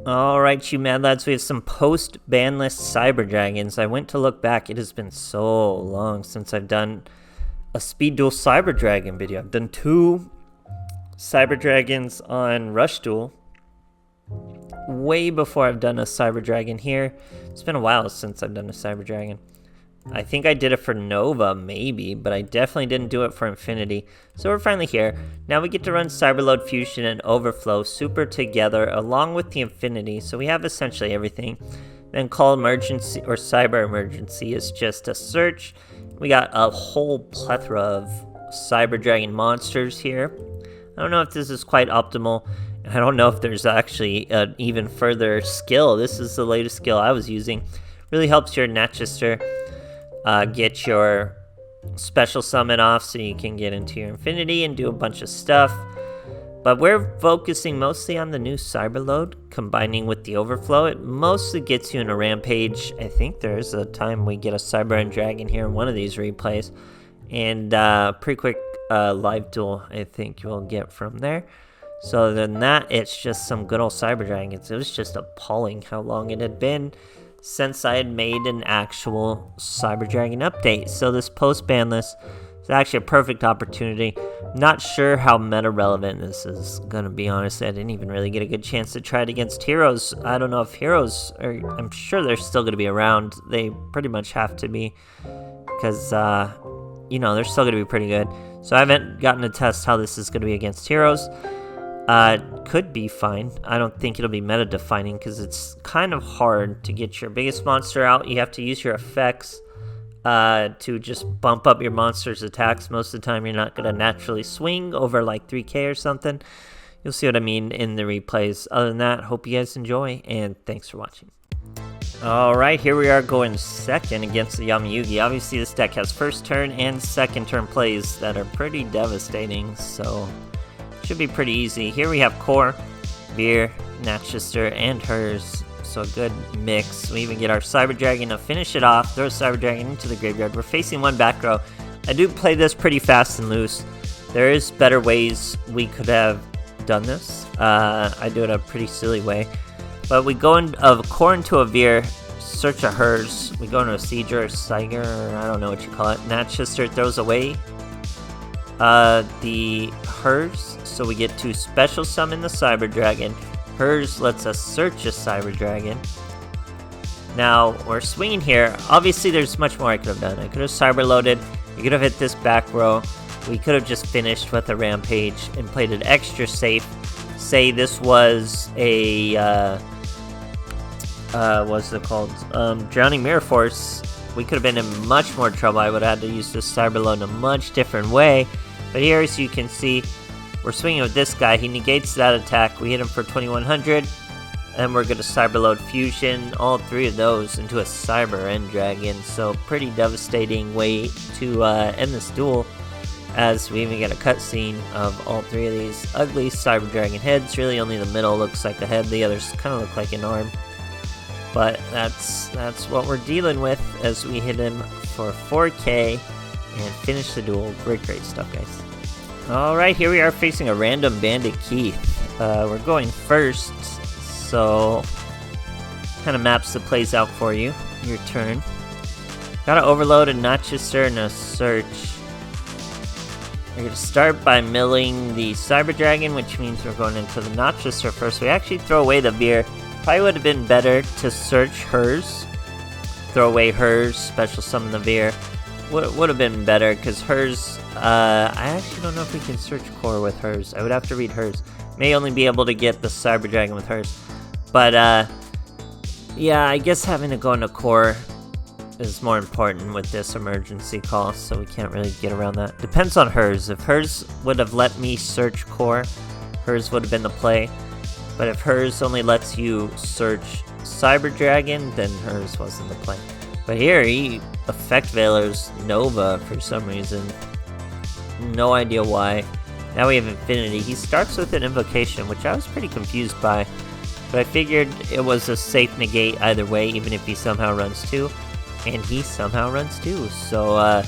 Alright, you mad lads, we have some post-Banlist Cyber Dragons. I went to look back, it has been so long since I've done a Speed Duel Cyber Dragon video. I've done 2 Cyber Dragons on Rush Duel, way before I've done a Cyber Dragon here. It's been a while since I've done a Cyber Dragon. I think I did it for Nova, maybe, but I definitely didn't do it for Infinity. So we're finally here. Now we get to run Cyberload, Fusion, and Overflow super together along with the Infinity. So we have essentially everything. Then Call Emergency or Cyber Emergency is just a search. We got a whole plethora of Cyber Dragon monsters here. I don't know if this is quite optimal. I don't know if there's actually an even further skill. This is the latest skill I was using. Really helps your Natchester get your special summon off so you can get into your Infinity and do a bunch of stuff. But we're focusing mostly on the new Cyberload, combining with the Overflow. It mostly gets you in a Rampage. I think there's a time we get a Cyber and Dragon here in one of these replays. And pretty quick live duel, I think you'll get from there. So other than that, it's just some good old Cyber Dragons. It was just appalling how long it had been since I had made an actual Cyber Dragon update. So this post-Banlist is actually a perfect opportunity. Not sure how meta relevant this is gonna be, honestly. I didn't even really get a good chance to try it against heroes. I don't know if heroes are, I'm sure they're still gonna be around. They pretty much have to be, because you know, they're still gonna be pretty good. So I haven't gotten to test how this is gonna be against heroes. Could be fine. I don't think it'll be meta defining because it's kind of hard to get your biggest monster out. You have to use your effects to just bump up your monster's attacks. Most of the time you're not going to naturally swing over like 3k or something. You'll see what I mean in the replays. Other than that, hope you guys enjoy and thanks for watching. Alright, here we are going second against the Yamayugi. Obviously this deck has first turn and second turn plays that are pretty devastating, so should be pretty easy. Here we have Core, Veer, Natchester, and hers. So a good mix. We even get our Cyber Dragon to finish it off. Throw Cyber Dragon into the graveyard. We're facing one back row. I do play this pretty fast and loose. There is better ways we could have done this. I do it a pretty silly way. But we go in a Core into a Veer, search a hers. We go into a Siege or a Siger, or I don't know what you call it. Natchester throws away the hers, so we get to special summon the Cyber Dragon. Hers lets us search a Cyber Dragon. Now we're swinging here. Obviously there's much more I could have done. I could have cyber loaded. We could have hit this back row. We could have just finished with a Rampage and played it extra safe. Say this was a what's it called, Drowning Mirror Force. We could have been in much more trouble. I would have had to use this Cyberload in a much different way. But here, as you can see, we're swinging with this guy. He negates that attack. We hit him for 2100. And we're going to Cyberload Fusion all 3 of those into a Cyber and Dragon. So pretty devastating way to end this duel. As we even get a cutscene of all 3 of these ugly Cyber Dragon heads. Really only the middle looks like a head. The others kind of look like an arm. But that's what we're dealing with as we hit him for 4k and finish the duel. Great stuff, guys. Alright, here we are facing a random Bandit Keith. We're going first, so kind of maps the plays out for you. Your turn. Gotta overload a Natchester and a search. We're going to start by milling the Cyber Dragon, which means we're going into the Natchester first. We actually throw away the Veer. Probably would have been better to search hers, throw away hers, special summon the Veer. Would have been better because hers, I actually don't know if we can search Core with hers. I would have to read hers. May only be able to get the Cyber Dragon with hers. But yeah, I guess having to go into Core is more important with this emergency call, so we can't really get around that. Depends on hers. If hers would have let me search Core, hers would have been the play. But if hers only lets you search Cyber Dragon, then hers wasn't the play. But here, he Effect Veilers Nova for some reason. No idea why. Now we have Infinity. He starts with an Invocation, which I was pretty confused by. But I figured it was a safe negate either way, even if he somehow runs 2. And he somehow runs 2. So, I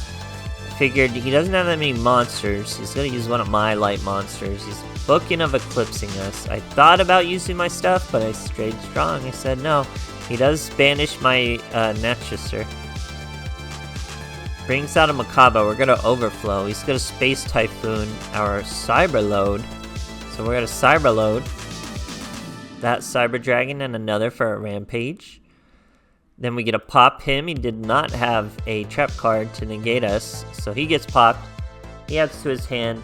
figured he doesn't have that many monsters. He's going to use one of my light monsters. He's booking of eclipsing us. I thought about using my stuff, but I stayed strong. I said no. He does banish my Natchester. Brings out a Makaba. We're gonna Overflow. He's gonna Space Typhoon our Cyberload. So we're gonna Cyberload that Cyber Dragon and another for a Rampage. Then we get to pop him. He did not have a trap card to negate us, so he gets popped. He adds to his hand.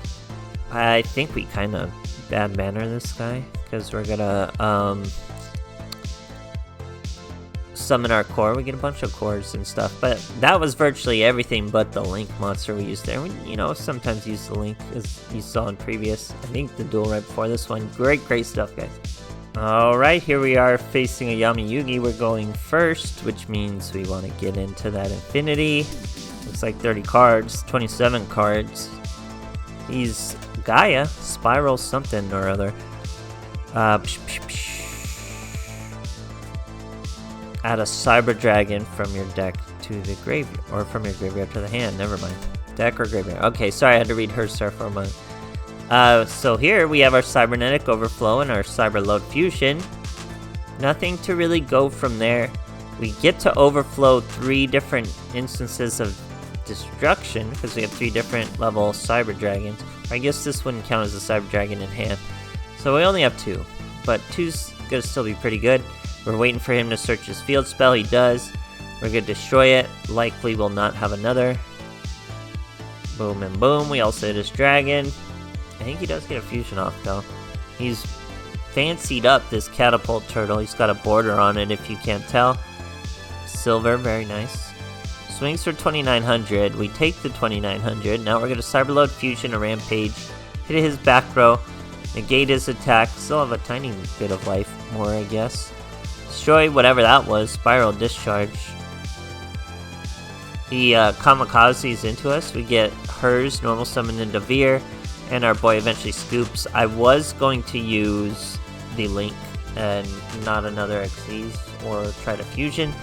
I think we kind of bad manner this guy, because we're gonna summon our core. We get a bunch of cores and stuff, but that was virtually everything but the Link monster we used there. We, you know, sometimes use the Link, as you saw in previous, I think the duel right before this one. Great stuff, guys. Alright, here we are facing a Yami Yugi. We're going first, which means we want to get into that Infinity. Looks like 30 cards, 27 cards. He's Gaia, Spiral something or other. Add a Cyber Dragon from your deck to the graveyard, or from your graveyard to the hand, never mind. Deck or graveyard. Okay, sorry, I had to read her star for a moment. So here we have our Cybernetic Overflow and our Cyberload Fusion. Nothing to really go from there. We get to overflow 3 different instances of destruction, because we have 3 different level Cyber Dragons. I guess this wouldn't count as a Cyber Dragon in hand. So we only have 2, but 2's gonna still be pretty good. We're waiting for him to search his field spell. He does. We're gonna destroy it. Likely will not have another. Boom and boom. We also hit his dragon. I think he does get a fusion off though. He's fancied up this catapult turtle. He's got a border on it if you can't tell. Silver, very nice. Swings for 2,900. We take the 2,900. Now we're going to Cyberload Fusion a Rampage. Hit his back row. Negate his attack. Still have a tiny bit of life more, I guess. Destroy whatever that was. Spiral Discharge. He kamikazes into us. We get hers, normal summon into Veer. And our boy eventually scoops. I was going to use the Link and not another Xyz or try to fusion.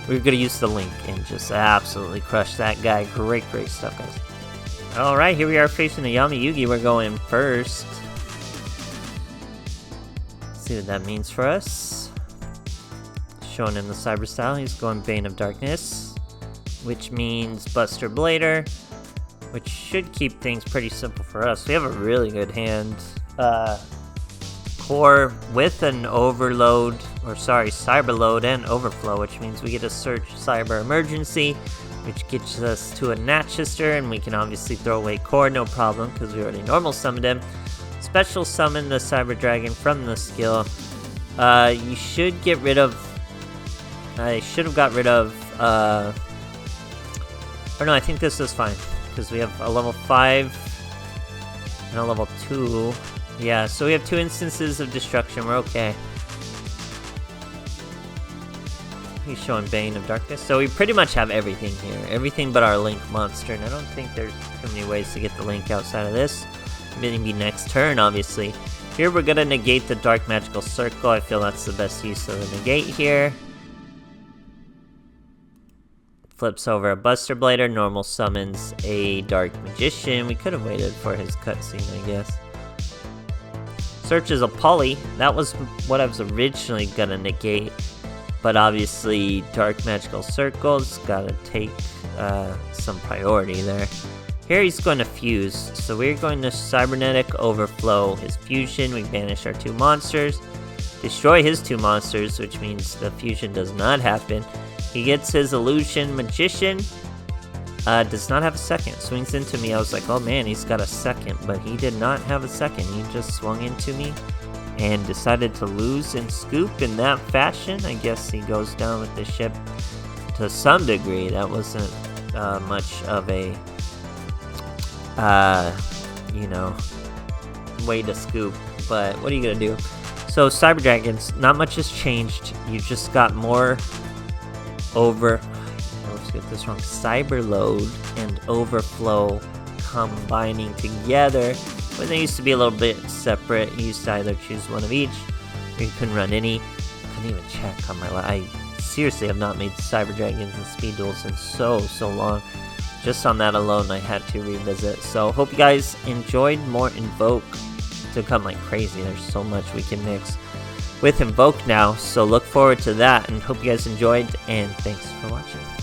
We're going to use the Link and just absolutely crush that guy. Great stuff, guys. Alright, here we are facing a Yami Yugi. We're going first. Let's see what that means for us. Shown in the Cyber style, he's going Bane of Darkness, which means Buster Blader, which should keep things pretty simple for us. We have a really good hand. Core with an overload, or sorry, Cyberload and Overflow, which means we get to search Cyber Emergency, which gets us to a Natchester, and we can obviously throw away Core, no problem, because we already normal summoned him. Special summon the Cyber Dragon from the skill. You should get rid of... I should have got rid of... or no, I think this is fine, because we have a level 5 and a level 2. Yeah, so we have 2 instances of destruction. We're okay. He's showing Bane of Darkness. So we pretty much have everything here. Everything but our Link monster. And I don't think there's too many ways to get the Link outside of this. Maybe next turn, obviously. Here we're going to negate the Dark Magical Circle. I feel that's the best use of the negate here. Flips over a Buster Blader. Normal summons a Dark Magician. We could have waited for his cutscene, I guess. Searches a Poly. That was what I was originally gonna negate, but obviously Dark Magical Circle's gotta take some priority there. Here he's going to fuse, so we're going to Cybernetic Overflow his fusion. We banish our 2 monsters, destroy his 2 monsters, which means the fusion does not happen. He gets his Illusion Magician. Does not have a second. Swings into me. I was like, oh man, he's got a second. But he did not have a second. He just swung into me and decided to lose and scoop in that fashion. I guess he goes down with the ship to some degree. That wasn't much of a, you know, way to scoop. But what are you going to do? So Cyber Dragons, not much has changed. You just got more let's get this wrong. Cyberload and Overflow combining together. When they used to be a little bit separate, you used to either choose one of each, or you couldn't run any. I couldn't even check on my life. I seriously have not made Cyber Dragons and Speed Duels in so long. Just on that alone, I had to revisit. So hope you guys enjoyed. More Invoke to come like crazy. There's so much we can mix with Invoke now, so look forward to that, and hope you guys enjoyed, and thanks for watching.